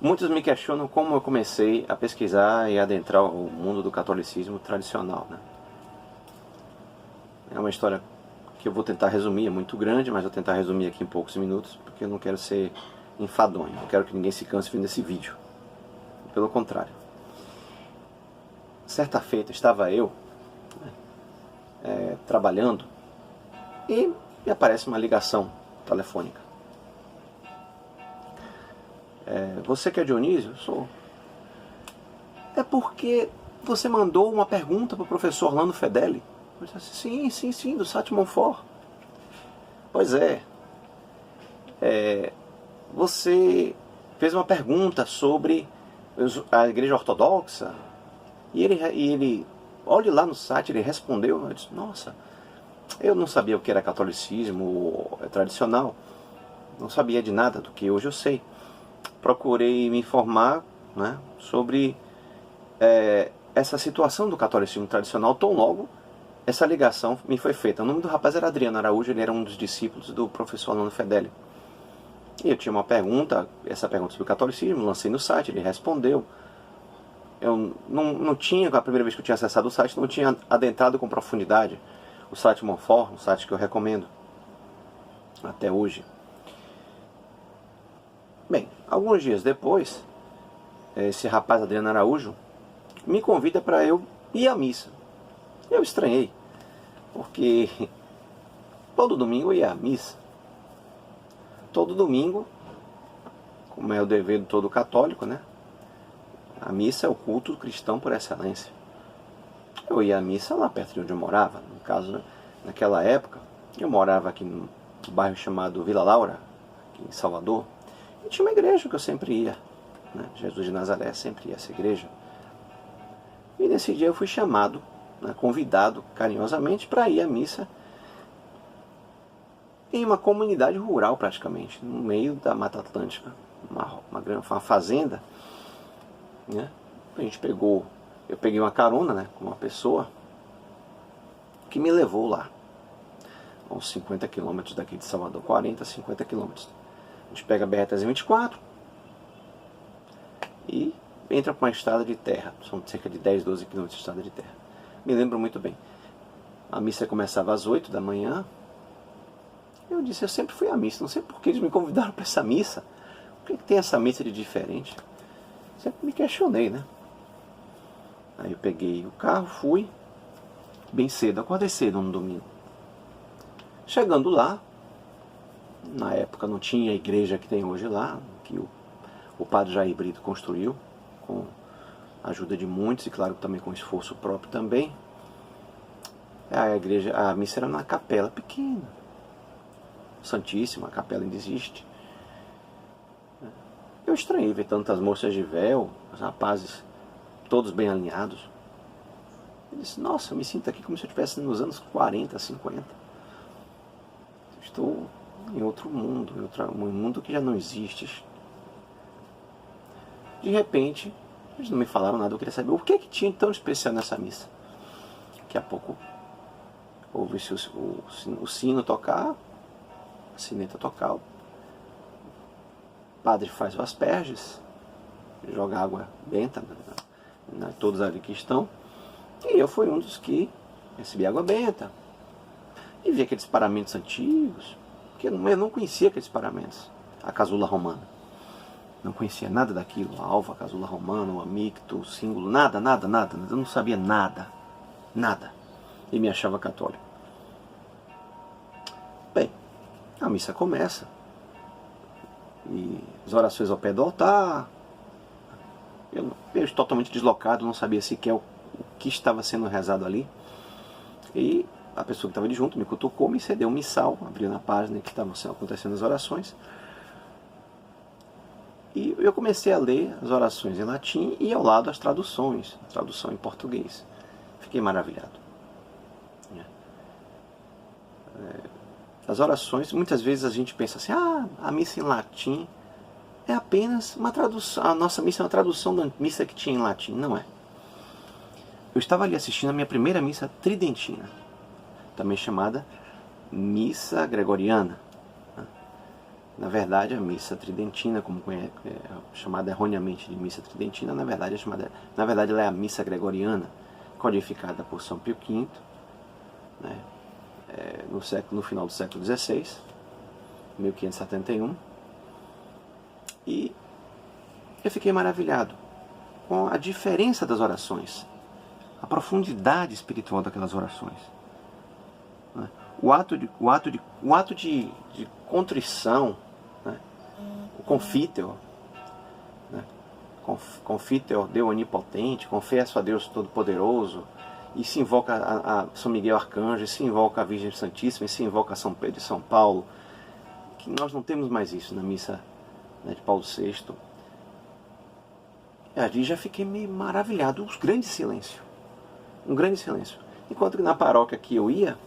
Muitos me questionam como eu comecei a pesquisar e adentrar o mundo do catolicismo tradicional, né? É uma história que eu vou tentar resumir, é muito grande, mas vou tentar resumir aqui em poucos minutos, porque eu não quero ser enfadonho, não quero que ninguém se canse vendo esse vídeo. Pelo contrário. Certa feita estava eu trabalhando e me aparece uma ligação telefônica. Você que é Dionísio? Sou. É porque você mandou uma pergunta para o professor Orlando Fedeli. Eu disse, sim, do Sat Monfort. Pois é. Você fez uma pergunta sobre a igreja ortodoxa e ele olhe lá no site, ele respondeu. Eu disse, nossa, eu não sabia o que era catolicismo tradicional, não sabia de nada do que hoje eu sei. Procurei me informar, né, sobre essa situação do catolicismo tradicional, tão logo essa ligação me foi feita. O nome do rapaz era Adriano Araújo, ele era um dos discípulos do professor Orlando Fedeli. E eu tinha uma pergunta, essa pergunta sobre o catolicismo, lancei no site, ele respondeu. Eu não tinha, a primeira vez que eu tinha acessado o site, não tinha adentrado com profundidade o site Monfort, um site que eu recomendo até hoje. Bem, alguns dias depois, esse rapaz Adriano Araújo me convida para eu ir à missa. Eu estranhei, porque todo domingo eu ia à missa. Todo domingo, como é o dever de todo católico, né? A missa é o culto cristão por excelência. Eu ia à missa lá perto de onde eu morava. No caso, né, naquela época, eu morava aqui num bairro chamado Vila Laura, aqui em Salvador. E tinha uma igreja que eu sempre ia, né? Jesus de Nazaré, sempre ia a essa igreja. E nesse dia eu fui chamado, né, convidado carinhosamente para ir à missa em uma comunidade rural praticamente, no meio da Mata Atlântica, uma fazenda, né? Eu peguei uma carona, né, com uma pessoa que me levou lá, a uns 50 quilômetros daqui de Salvador, 40, 50 quilômetros. A gente pega a BR-324 e entra para uma estrada de terra, são cerca de 10, 12 quilômetros de estrada de terra. Me lembro muito bem. A missa começava às 8 da manhã. Eu disse, eu sempre fui à missa, não sei por que eles me convidaram para essa missa. O que tem essa missa de diferente? Sempre me questionei, né? Aí eu peguei o carro, fui, bem cedo, acordei cedo no domingo. Chegando lá, na época não tinha a igreja que tem hoje lá, que o padre Jair Brito construiu, com a ajuda de muitos e claro também com esforço próprio também. A missa era na capela pequena, Santíssima, a capela ainda existe. Eu estranhei ver tantas moças de véu, os rapazes todos bem alinhados. Eu disse, nossa, eu me sinto aqui como se eu estivesse nos anos 40, 50. Estou em outro mundo, um mundo que já não existe. De repente, eles não me falaram nada, eu queria saber o que tinha tão especial nessa missa. Daqui a pouco, ouve-se o sino tocar, a sineta tocar, o padre faz o asperges, joga água benta, todos ali que estão, e eu fui um dos que recebi água benta, e vi aqueles paramentos antigos, que eu não conhecia aqueles paramentos, a casula romana, não conhecia nada daquilo, a alva, a casula romana, o amicto, o símbolo, nada, eu não sabia nada, e me achava católico. Bem, a missa começa, e as orações ao pé do altar. Eu totalmente deslocado, não sabia sequer o que estava sendo rezado ali. E a pessoa que estava ali junto me cutucou, me cedeu um missal, abriu na página que estavam acontecendo as orações. E eu comecei a ler as orações em latim e ao lado as traduções, a tradução em português. Fiquei maravilhado. As orações, muitas vezes a gente pensa assim, a missa em latim é apenas uma tradução, a nossa missa é uma tradução da missa que tinha em latim. Não é. Eu estava ali assistindo a minha primeira missa tridentina, também chamada missa gregoriana. Na verdade, a missa tridentina, como é chamada erroneamente de missa tridentina, na verdade ela é a missa gregoriana, codificada por São Pio V, né, no final do século XVI, 1571, e eu fiquei maravilhado com a diferença das orações, a profundidade espiritual daquelas orações. Né? O ato de contrição, né? O confiteor, né? Confiteor, Deus onipotente, confesso a Deus Todo-Poderoso, e se invoca a São Miguel Arcanjo, e se invoca a Virgem Santíssima, e se invoca a São Pedro e São Paulo, que nós não temos mais isso na missa, né, de Paulo VI. E ali já fiquei meio maravilhado, um grande silêncio. Enquanto que na paróquia que eu ia,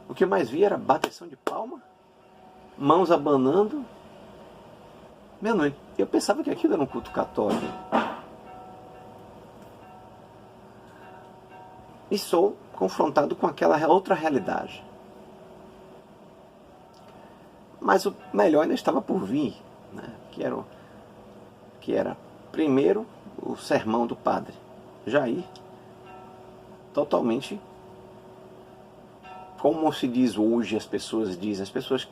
o que eu mais via era bateção de palma, mãos abanando. Meu Deus, eu pensava que aquilo era um culto católico. E sou confrontado com aquela outra realidade. Mas o melhor ainda estava por vir, né? que era primeiro o sermão do padre Jair, totalmente, como se diz hoje, as pessoas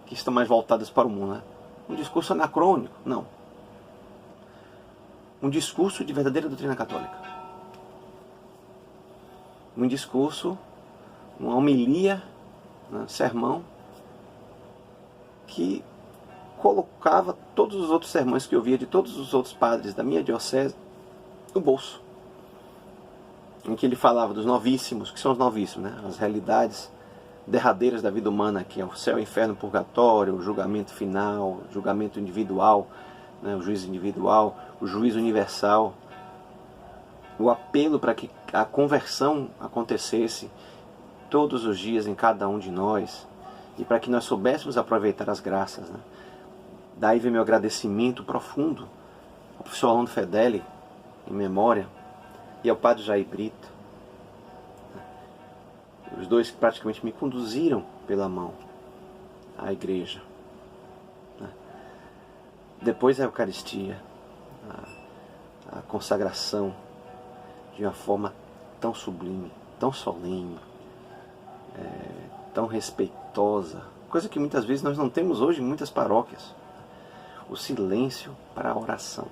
que estão mais voltadas para o mundo, né? Um discurso anacrônico, não. Um discurso de verdadeira doutrina católica. Um discurso, uma homilia, né, sermão, que colocava todos os outros sermões que eu via de todos os outros padres da minha diocese no bolso. Em que ele falava dos novíssimos, que são os novíssimos, né? As realidades derradeiras da vida humana, que é o céu, o inferno, o purgatório, o julgamento final, o julgamento individual, né? O juízo individual, o juízo universal, o apelo para que a conversão acontecesse todos os dias em cada um de nós, e para que nós soubéssemos aproveitar as graças, né? Daí vem meu agradecimento profundo ao professor Orlando Fedeli, em memória, e ao padre Jair Brito, os dois que praticamente me conduziram pela mão à igreja. Depois a Eucaristia, a consagração, de uma forma tão sublime, tão solene, tão respeitosa, coisa que muitas vezes nós não temos hoje em muitas paróquias. O silêncio para a oração.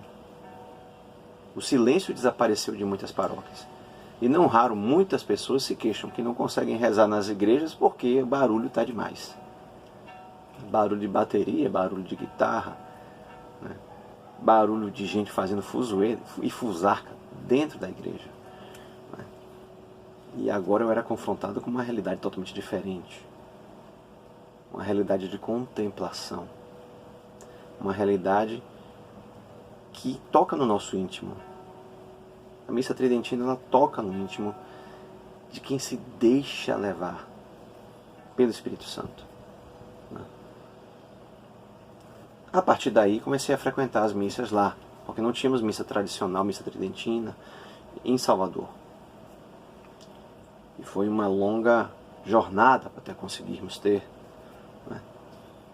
O silêncio desapareceu de muitas paróquias. E não raro, muitas pessoas se queixam que não conseguem rezar nas igrejas porque o barulho está demais. Barulho de bateria, barulho de guitarra, né? Barulho de gente fazendo fuzuê e fusarca dentro da igreja. Né? E agora eu era confrontado com uma realidade totalmente diferente. Uma realidade de contemplação. Uma realidade que toca no nosso íntimo. A missa tridentina, ela toca no íntimo de quem se deixa levar pelo Espírito Santo. A partir daí comecei a frequentar as missas lá, porque não tínhamos missa tradicional, missa tridentina, em Salvador. E foi uma longa jornada para até conseguirmos ter. Né?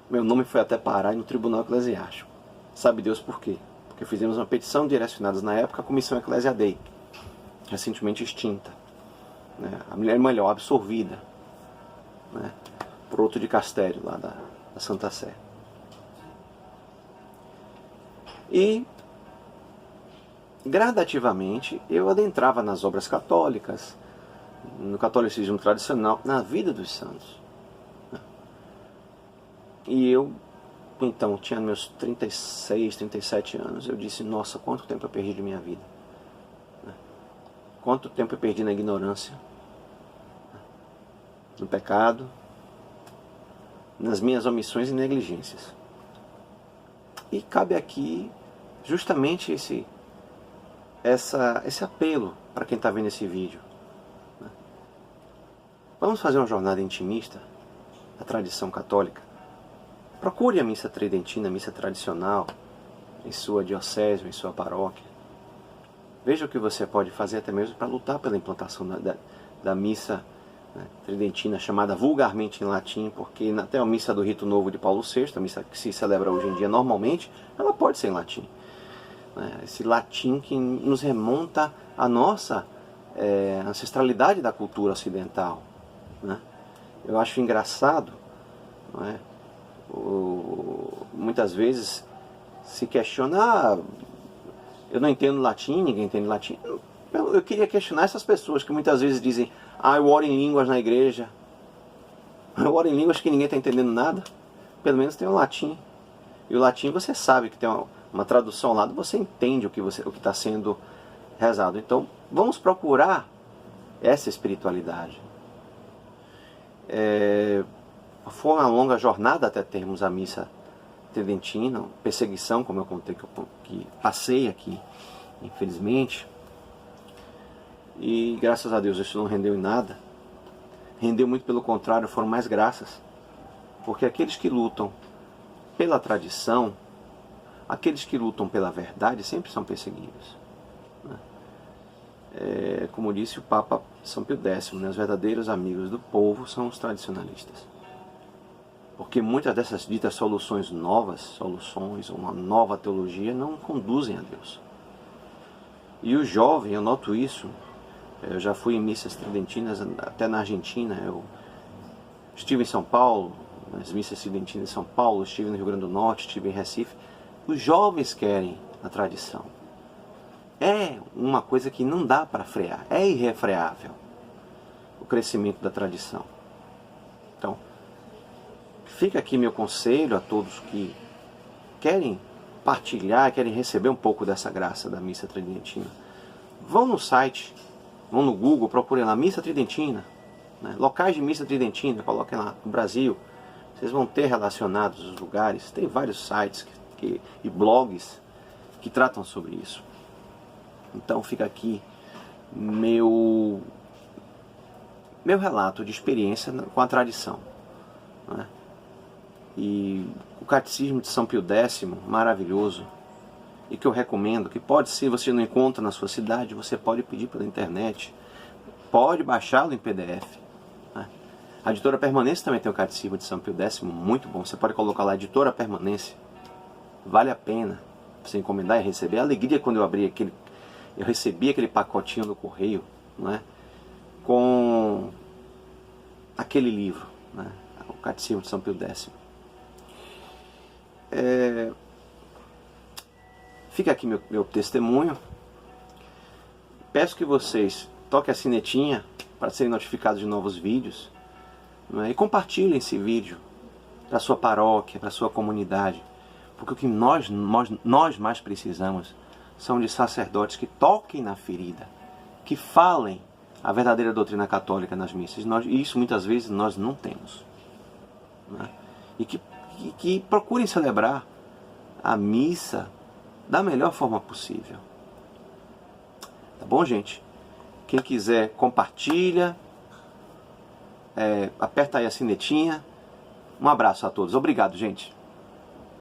Meu nome foi até parar no Tribunal Eclesiástico. Sabe Deus por quê? Porque fizemos uma petição direcionada na época à Comissão Ecclesia Dei, recentemente extinta. Né? A mulher melhor, absorvida, né? Por outro de Castério, lá da Santa Sé. E, gradativamente, eu adentrava nas obras católicas, no catolicismo tradicional, na vida dos santos. E eu, então, tinha meus 36, 37 anos, eu disse, nossa, quanto tempo eu perdi de minha vida. Quanto tempo eu perdi na ignorância, no pecado, nas minhas omissões e negligências. E cabe aqui justamente esse apelo para quem está vendo esse vídeo. Vamos fazer uma jornada intimista da tradição católica. Procure a missa tridentina, a missa tradicional, em sua diocese, em sua paróquia. Veja o que você pode fazer até mesmo para lutar pela implantação da missa né, tridentina, chamada vulgarmente em latim, porque até a missa do Rito Novo de Paulo VI, a missa que se celebra hoje em dia normalmente, ela pode ser em latim. Né, esse latim que nos remonta à nossa ancestralidade da cultura ocidental. Né? Eu acho engraçado, não é? Muitas vezes se questiona, eu não entendo latim, ninguém entende latim. Eu queria questionar essas pessoas que muitas vezes dizem, eu oro em línguas na igreja. Eu oro em línguas que ninguém está entendendo nada. Pelo menos tem o latim. E o latim você sabe que tem uma tradução ao lado, você entende o que está sendo rezado. Então vamos procurar essa espiritualidade. Foi uma longa jornada até termos a missa tridentina, perseguição, como eu contei que passei aqui, infelizmente. E graças a Deus isso não rendeu em nada. Rendeu muito pelo contrário, foram mais graças. Porque aqueles que lutam pela tradição, aqueles que lutam pela verdade, sempre são perseguidos. Como disse o Papa São Pio X, né, os verdadeiros amigos do povo são os tradicionalistas. Porque muitas dessas ditas soluções, uma nova teologia, não conduzem a Deus. E o jovem, eu noto isso, eu já fui em missas tridentinas até na Argentina, eu estive em São Paulo, nas missas tridentinas em São Paulo, estive no Rio Grande do Norte, estive em Recife. Os jovens querem a tradição. É uma coisa que não dá para frear, é irrefreável o crescimento da tradição. Então, fica aqui meu conselho a todos que querem partilhar, querem receber um pouco dessa graça da missa tridentina. Vão no site, vão no Google, procurem lá missa tridentina, né? Locais de missa tridentina, coloquem lá no Brasil. Vocês vão ter relacionados os lugares. Tem vários sites e blogs que tratam sobre isso. Então fica aqui meu relato de experiência com a tradição. Né? E o Catecismo de São Pio X, maravilhoso, e que eu recomendo, que pode ser, você não encontra na sua cidade, você pode pedir pela internet, pode baixá-lo em PDF. Né? A Editora Permanência também tem o Catecismo de São Pio X, muito bom. Você pode colocar lá, Editora Permanência. Vale a pena você encomendar e receber. A alegria quando eu recebi aquele pacotinho do correio, né, com aquele livro, né, o Catecismo de São Pio X. Fica aqui meu testemunho. Peço que vocês toquem a sinetinha para serem notificados de novos vídeos, né, e compartilhem esse vídeo para a sua paróquia, para a sua comunidade. Porque o que nós mais precisamos são de sacerdotes que toquem na ferida, que falem a verdadeira doutrina católica nas missas. E isso muitas vezes nós não temos. Né? E que procurem celebrar a missa da melhor forma possível. Tá bom, gente? Quem quiser, compartilha, aperta aí a sinetinha. Um abraço a todos. Obrigado, gente.